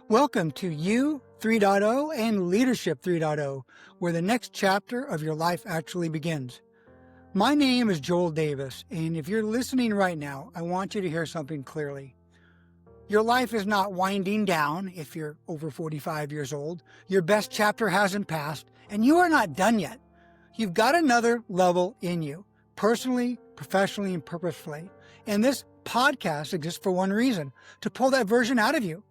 Welcome to You 3.0 and Leadership 3.0, where the next chapter of your life actually begins. My name is Joel Davis, and if you're listening right now, I want you to hear something clearly. Your life is not winding down if you're over 45 years old. Your best chapter hasn't passed, and you are not done yet. You've got another level in you, personally, professionally, and purposefully. And this podcast exists for one reason, to pull that version out of you,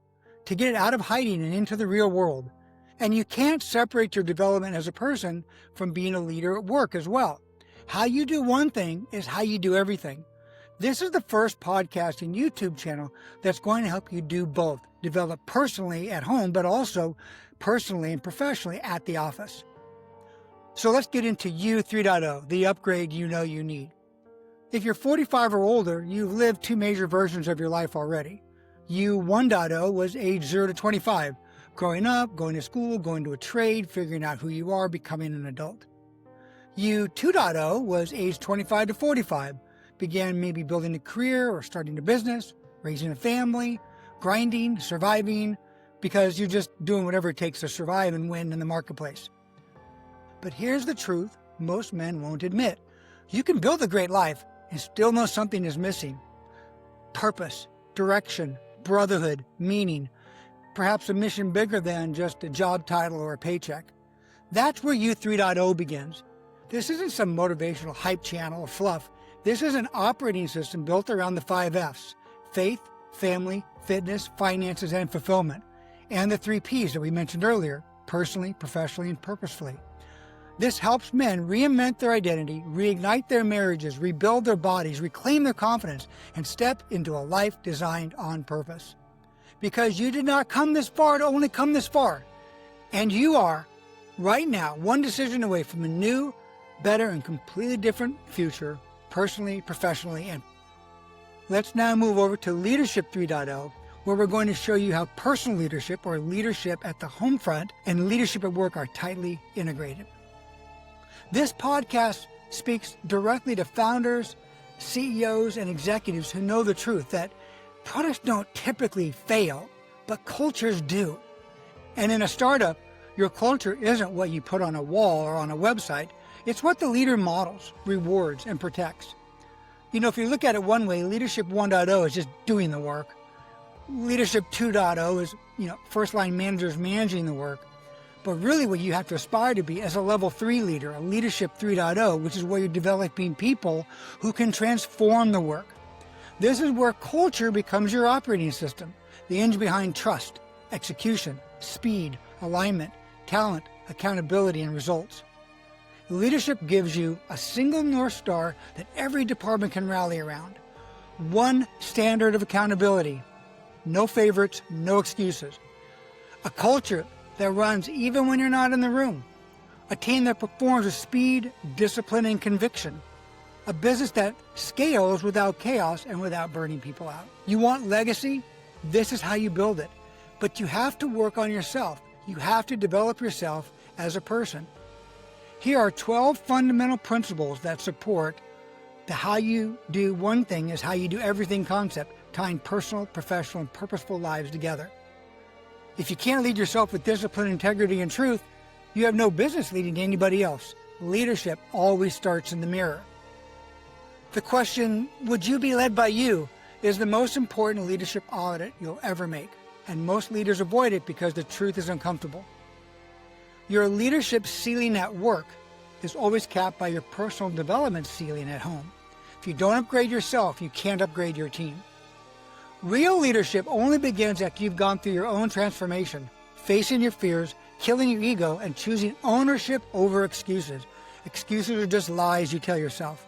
to get it out of hiding and into the real world. And you can't separate your development as a person from being a leader at work as well. How you do one thing is how you do everything. This is the first podcast and YouTube channel that's going to help you do both, develop personally at home, but also personally and professionally at the office. So let's get into You 3.0, the upgrade you know you need. If you're 45 or older, you've lived two major versions of your life already. You 1.0 was age 0 to 25, growing up, going to school, going to a trade, figuring out who you are, becoming an adult. You 2.0 was age 25 to 45, began maybe building a career or starting a business, raising a family, grinding, surviving, because you're just doing whatever it takes to survive and win in the marketplace. But here's the truth most men won't admit. You can build a great life and still know something is missing. Purpose, direction, brotherhood, meaning, perhaps a mission bigger than just a job title or a paycheck. That's where You 3.0 begins. This isn't some motivational hype channel or fluff. This is an operating system built around the 5 F's: faith, family, fitness, finances, and fulfillment. And the 3 P's that we mentioned earlier: personally, professionally, and purposefully. This helps men reinvent their identity, reignite their marriages, rebuild their bodies, reclaim their confidence, and step into a life designed on purpose. Because you did not come this far to only come this far. And you are, right now, one decision away from a new, better, and completely different future, personally, professionally, and let's now move over to Leadership 3.0, where we're going to show you how personal leadership, or leadership at the home front, and leadership at work are tightly integrated. This podcast speaks directly to founders, CEOs, and executives who know the truth that products don't typically fail, but cultures do. And in a startup, your culture isn't what you put on a wall or on a website. It's what the leader models, rewards, and protects. You know, if you look at it one way, Leadership 1.0 is just doing the work. Leadership 2.0 is, first line managers managing the work. But really what you have to aspire to be is a level 3 leader, a Leadership 3.0, which is where you're developing people who can transform the work. This is where culture becomes your operating system, the engine behind trust, execution, speed, alignment, talent, accountability, and results. Leadership gives you a single North Star that every department can rally around. One standard of accountability. No favorites, no excuses. A culture that runs even when you're not in the room. A team that performs with speed, discipline, and conviction. A business that scales without chaos and without burning people out. You want legacy? This is how you build it. But you have to work on yourself. You have to develop yourself as a person. Here are 12 fundamental principles that support the how you do one thing is how you do everything concept, tying personal, professional, and purposeful lives together. If you can't lead yourself with discipline, integrity, and truth, you have no business leading to anybody else. Leadership always starts in the mirror. The question, would you be led by you, is the most important leadership audit you'll ever make. And most leaders avoid it because the truth is uncomfortable. Your leadership ceiling at work is always capped by your personal development ceiling at home. If you don't upgrade yourself, you can't upgrade your team. Real leadership only begins after you've gone through your own transformation, facing your fears, killing your ego, and choosing ownership over excuses. Excuses are just lies you tell yourself.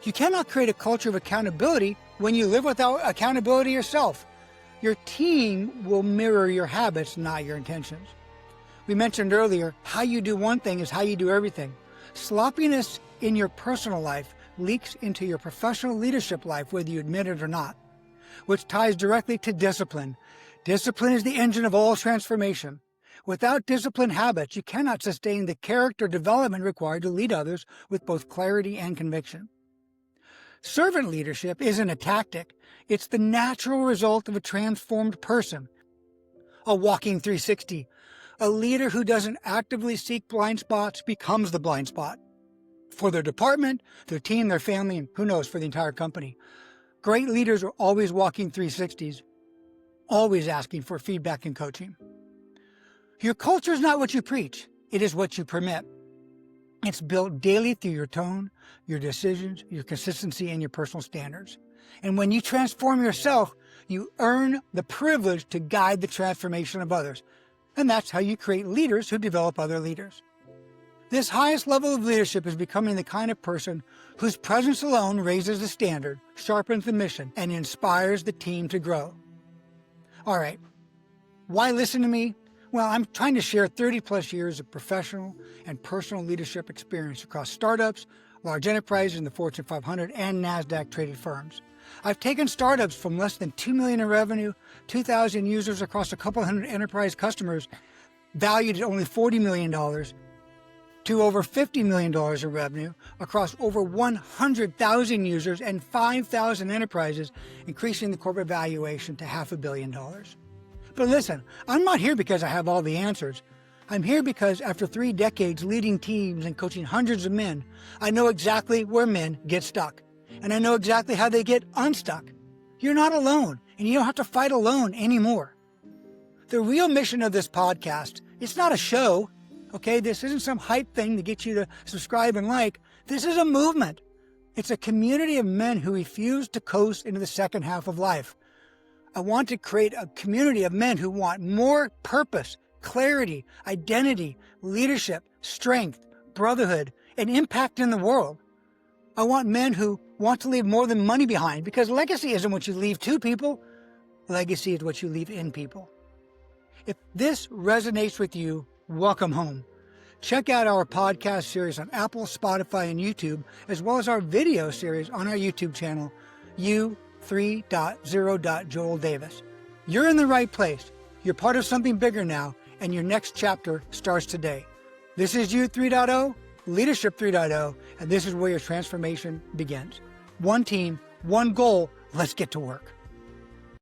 You cannot create a culture of accountability when you live without accountability yourself. Your team will mirror your habits, not your intentions. We mentioned earlier, how you do one thing is how you do everything. Sloppiness in your personal life leaks into your professional leadership life, whether you admit it or not, which ties directly to discipline. Discipline is the engine of all transformation. Without disciplined habits, you cannot sustain the character development required to lead others with both clarity and conviction. Servant leadership isn't a tactic. It's the natural result of a transformed person. a walking 360. A leader who doesn't actively seek blind spots becomes the blind spot for their department, their team, their family, and who knows, for the entire company. Great leaders are always walking 360s, always asking for feedback and coaching. Your culture is not what you preach. It is what you permit. It's built daily through your tone, your decisions, your consistency, and your personal standards. And when you transform yourself, you earn the privilege to guide the transformation of others. And that's how you create leaders who develop other leaders. This highest level of leadership is becoming the kind of person whose presence alone raises the standard, sharpens the mission, and inspires the team to grow. All right, why listen to me? Well, I'm trying to share 30-plus years of professional and personal leadership experience across startups, large enterprises in the Fortune 500, and NASDAQ-traded firms. I've taken startups from less than $2 million in revenue, 2,000 users across a couple hundred enterprise customers, valued at only $40 million, to over $50 million in revenue across over 100,000 users and 5,000 enterprises, increasing the corporate valuation to $500 million. But listen, I'm not here because I have all the answers. I'm here because after 3 decades leading teams and coaching hundreds of men, I know exactly where men get stuck. And I know exactly how they get unstuck. You're not alone, and you don't have to fight alone anymore. The real mission of this podcast, it's not a show, okay? This isn't some hype thing to get you to subscribe and like. This is a movement. It's a community of men who refuse to coast into the second half of life. I want to create a community of men who want more purpose, clarity, identity, leadership, strength, brotherhood, and impact in the world. I want men who want to leave more than money behind, because legacy isn't what you leave to people. Legacy is what you leave in people. If this resonates with you, welcome home. Check out our podcast series on Apple, Spotify, and YouTube, as well as our video series on our YouTube channel, U3.0. Davis. You're in the right place. You're part of something bigger now, and your next chapter starts today. This is U3.0, Leadership 3.0, and this is where your transformation begins. One team, one goal. Let's get to work.